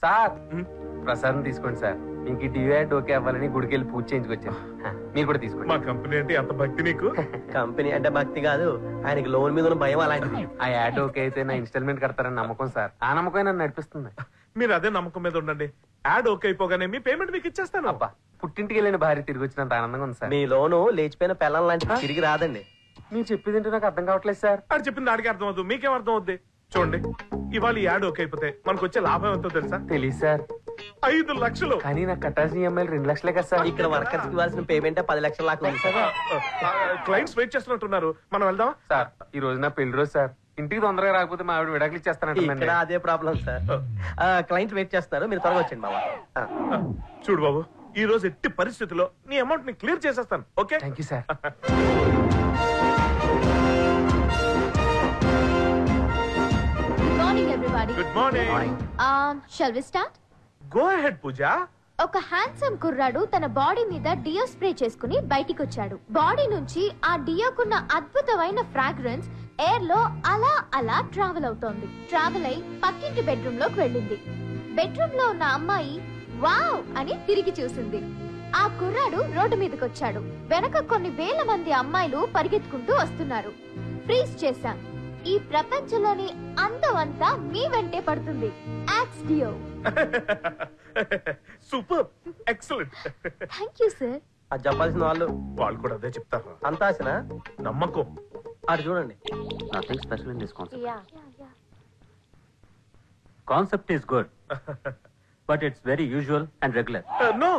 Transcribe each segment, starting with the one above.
Sir ప్రసాదం తీసుకోండి sir. మీకు డివైడ్ ఓకే అవ్వాలని గుడికి వెళ్ళి పూజ చేయించుకొచ్చాను. మీరు కూడా తీసుకోండి. మా కంపెనీ అంటే అంత భక్తి నీకు? కంపెనీ అంటే భక్తి కాదు, ఆయనకి లోన్ మీద ఉన్న భయం అలాంటిది. ఆ యాడ్ ఓకే అయితే నా ఇన్స్టాల్మెంట్ కడతారని నమ్మకం సార్. ఆ నమ్మకం నన్ను నడిపిస్తుంది. మీరు అదే నమ్మకం మీద ఉండండి. యాడ్ ఓకే అయిపోగానే మీ పేమెంట్ మీకు ఇచ్చేస్తాను. అబ్బా, పుట్టింటికి వెళ్ళిన భార్య తిరిగి వచ్చినంత ఆనందంగా ఉంది సార్. మీ లోను లేచిపోయిన పిల్లల లాంటి తిరిగి రాదండి. మీరు చెప్పేది ఏంటో నాకు అర్థం కావట్లేదు సార్. ఆడు చెప్పింది ఆడికి అర్థం అవుతుంది, మీకేం అర్థం అవుద్ది? చూడండి, ఇవాళ యాడ్ ఓకే అయిపోతే మనకు వచ్చే లాభం ఎంతో తెలుసా? తెలియదు సార్. 5 లక్షలు. కానీ నాకు కట్టాల్సిన ఈఎంఐలు 2 లక్షలే కదా సార్. ఇక్కడ వర్కర్స్ కి ఇవ్వాల్సిన పేమెంట్ 10 లక్షల లాగా ఉంది సార్. క్లయింట్స్ వెయిట్ చేస్తున్నట్టున్నారు, మనం వెళ్దాం సార్. ఈ రోజు నా పెళ్లి రోజు సార్. ఇంటికి తొందరగా రాకపోతే మా ఆవిడ విడాకులు ఇచ్చేస్తానంటే. అదే ప్రాబ్లం సార్. క్లయింట్ వెయిట్ చేస్తారు, మీరు త్వరగా వచ్చండి బాబా. చూడు బాబు, ఈ రోజు ఎట్టి పరిస్థితుల్లో నీ అమౌంట్ ని క్లియర్ చేసేస్తాను. Okay, thank you sir. Good morning. Shall we start? Go ahead Pooja. ఒక హ్యాండ్సమ్ కుర్రాడు తన బాడీ మీద డియో స్ప్రే చేసుకుని బయటికి వచ్చాడు. బాడీ నుంచి ఆ డియోకున్న అద్భుతమైన ఫ్రాగ్రెన్స్ ఎయిర్ లో అలా అలా ట్రావెల్ అవుతోంది. ట్రావెల్ అయి పక్కింటి బెడ్రూమ్ లోకి వెళ్ళింది. బెడ్రూమ్ లో ఉన్న అమ్మాయి వావ్ అని తిరిగి చూసింది. ఆ కుర్రాడు రోడ్డు మీదకి వచ్చాడు. వెనక కొన్ని వేల మంది అమ్మాయిలు పరిగెత్తుకుంటూ వస్తున్నారు. ఫ్రీజ్ చేశాం. ఈ ప్రపంచంలోని అందమంతా మీ వెంటే పడుతుంది. Axe deo. Super, excellent. Thank you sir. అది చెప్పాల్సిన వాళ్ళు కూడా అదే చెప్తారు. అంత ఆశనా? నమ్మకం. అది చూడండి. Nothing special in this concept. Concept is good, but it's very usual and regular. No,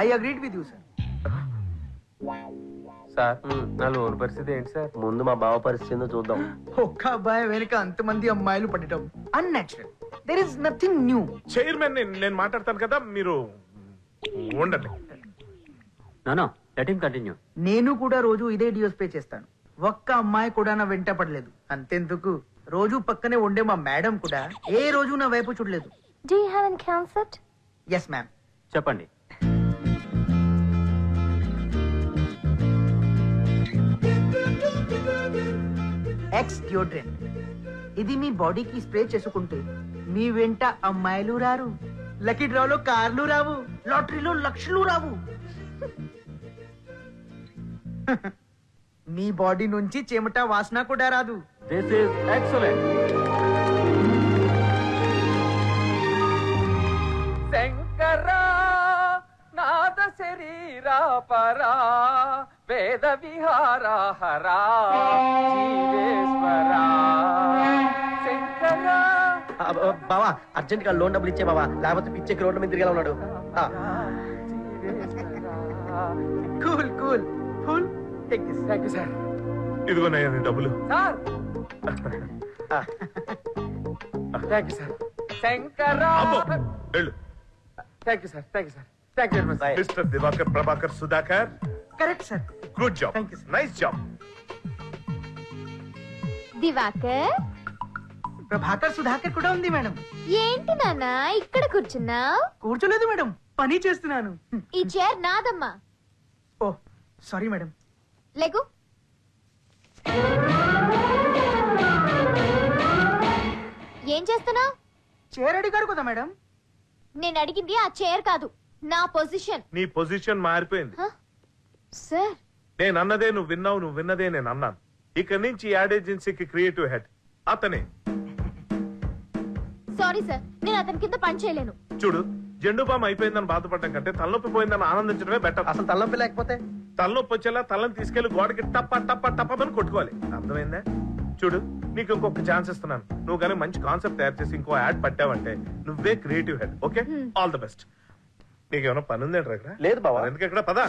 I agreed with you, sir. Sir, నా లోన్ పరిస్థితి ఏంటి సార్? ముందు మా బావ పరిస్థితి చూద్దాం. ఒక్క అబ్బాయి వెనుక అంతమంది అమ్మాయిలు పడటం unnatural. There is nothing new. Chairman నేను మాట్లాడతాను కదా, మీరు ఉండండి. No, let him continue. నేను కూడా రోజు ఇదే డియో స్ప్రే చేస్తాను. ఒక్క అమ్మాయి కూడా నా వెంట పడలేదు. అంతెందుకు, రోజు పక్కనే ఉండే మా మేడం కూడా ఏ రోజు నా వైపు చూడలేదు. Do you have any concept? Yes, ma'am. చెప్పండి. X deodorant. ఇది మీ బాడీకి స్ప్రే చేసుకుంటే మీ వెంట అమ్మాయిలు రారు, లక్కీ డ్రాలో కార్లు రావు, లాటరీలో లక్షలు రావు. మీ బాడీ నుంచి చెమట వాసన కూడా రాదు. This is excellent. శంకరా నాద శరీరా పరా వేద విహారా హరా జీవేశ్వరా. శంకరా బావా, అర్జెంట్ గా లోన్ డబ్బులు ఇచ్చే బావా, లేకపోతే పిచ్చెక్కి రోడ్డు మీద తిరిగేలా ఉన్నాడు. Cool cool cool. Take this. Thank you sir. ఇదిగోనయ్యా నీ డబ్బులు. Sir thank you sir. Shankara. వెళ్ళు. Thank you sir. Thank you sir. Thank you very much. Mister Diwakar Prabhakar Sudhakar. Correct sir. Good job. Thank you, sir. Nice job. Diwakar. Prabhakar Sudhakar కూడా ఉంది madam. ఏంటి నాన్న ఇక్కడ కూర్చున్నావు? కూర్చోలేదు మేడం, పని చేస్తున్నాను. ఈ చైర్ నాదమ్మా. ఓ సారీ మేడం. లెగు. ఏం చేస్తున్నావు? చైర్ అడిగారు కదా మేడం. నేను అడిగింది ఆ చైర్ కాదు, నా పొజిషన్. నీ పొజిషన్ మారిపోయింది. సార్, నేను అన్నదే నువ్వు విన్నావు, నువ్వు విన్నదే నేను అన్నాను. ఇక నుంచి యాడ్ ఏజెన్సీకి క్రియేటివ్ హెడ్ అతనే. సారీ సార్, నేను అతని కింద పని చేయలేను. చూడు, జెండు బామ్ అయిపోయిందని బాధపడటం కంటే తలనొప్పి పోయిందని ఆనందించడమే బెటర్. అసలు తలనొప్పి లేకపోతే తలనొప్పి వచ్చేలా తలని తీసుకెళ్లి గోడకి టప్ప టప్ప టప్పని కొట్టుకోవాలి. అర్థమైందా? చూడు, నీకు ఇంకొక ఛాన్స్ ఇస్తున్నాను. నువ్వు కానీ మంచి కాన్సెప్ట్ తయారు చేసి ఇంకో యాడ్ పట్టావంటే నువ్వే creative head. Okay, all the best. నీకేమైనా పని ఉందేంటి ఇక్కడ? లేదు బాబా. ఎందుకు ఇక్కడ పదా.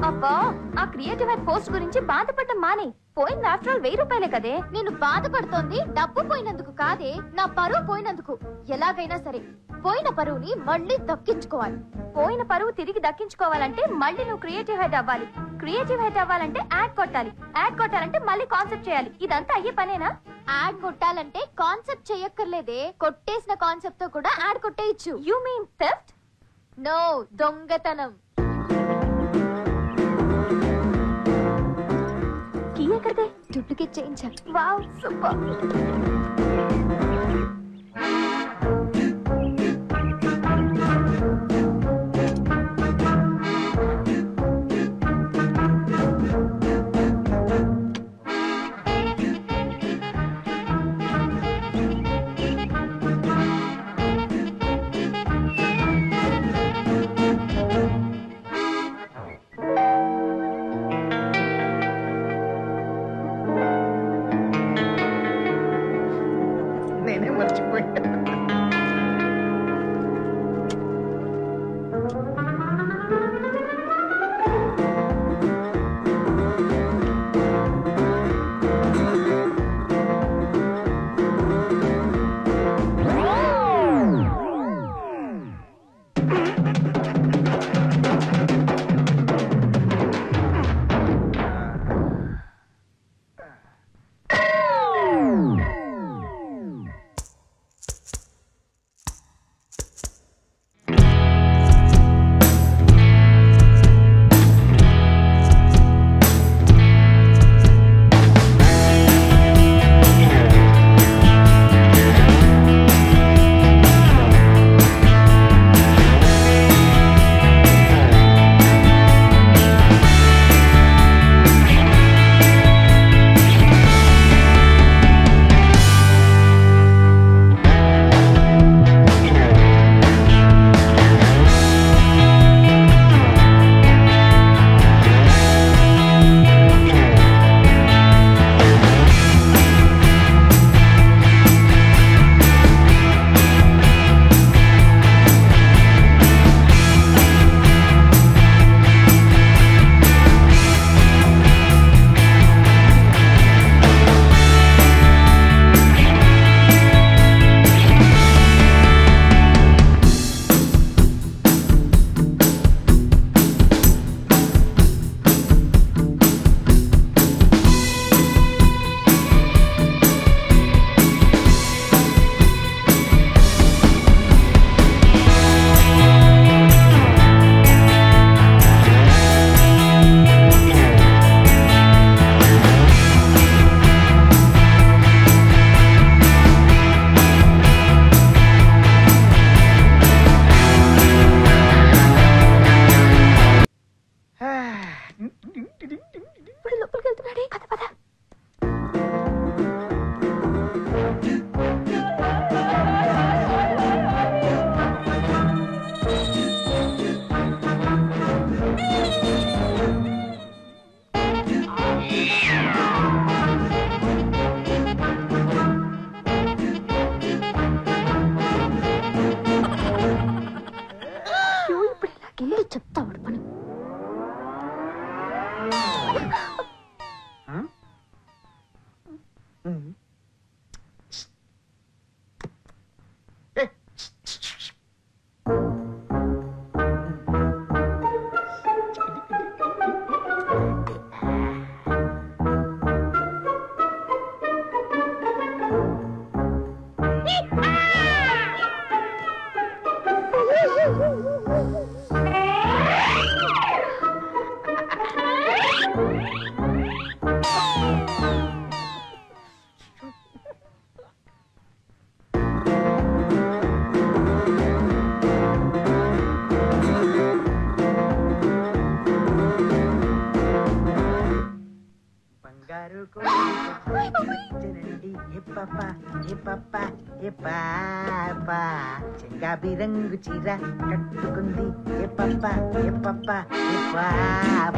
అబ్బా, ఆ క్రియేటివ్ హెడ్ పోస్ట్ గురించి బాధపడటం మానే. పోయింది ఆఫ్టర్ ఆల్ 1000 రూపాయలే కదే. నేను బాధపడుతోంది డబ్బు పోయినందుకు కాదే, నా పరువు పోయినందుకు. ఎలాగైనా సరే పోయిన పరువుని మళ్ళీ దక్కించుకోవాలి. పోయిన పరువు తిరిగి దక్కించుకోవాలంటే మళ్ళీ నువ్వు క్రియేటివ్ హెడ్ అవ్వాలి. క్రియేటివ్ హెడ్ అవ్వాలంటే యాడ్ కొట్టాలి. యాడ్ కొట్టాలంటే మళ్ళీ కాన్సెప్ట్ చేయాలి. ఇదంతా అయ్యే పనేనా? యాడ్ కొట్టాలంటే కాన్సెప్ట్ చేయక్కర్లేదే, కొట్టేసిన కాన్సెప్ట్ తో కూడా యాడ్ కొట్టేయచ్చు. You mean theft? నో, దొంగతనం. కీ ఎక్కడిదే? డూప్లికేట్ చేయించా. Wow, super. నేనే మర్చిపోయా. ఇప్పుడు లోపలికి వెళ్తున్నాడే. పద పద. ఇప్పుడు ఇలాగే చెప్తా పని. చెంగాబి రంగు చీర కట్టుకుంది ఏ పప్ప ఏ పప్ప ఏ పాప.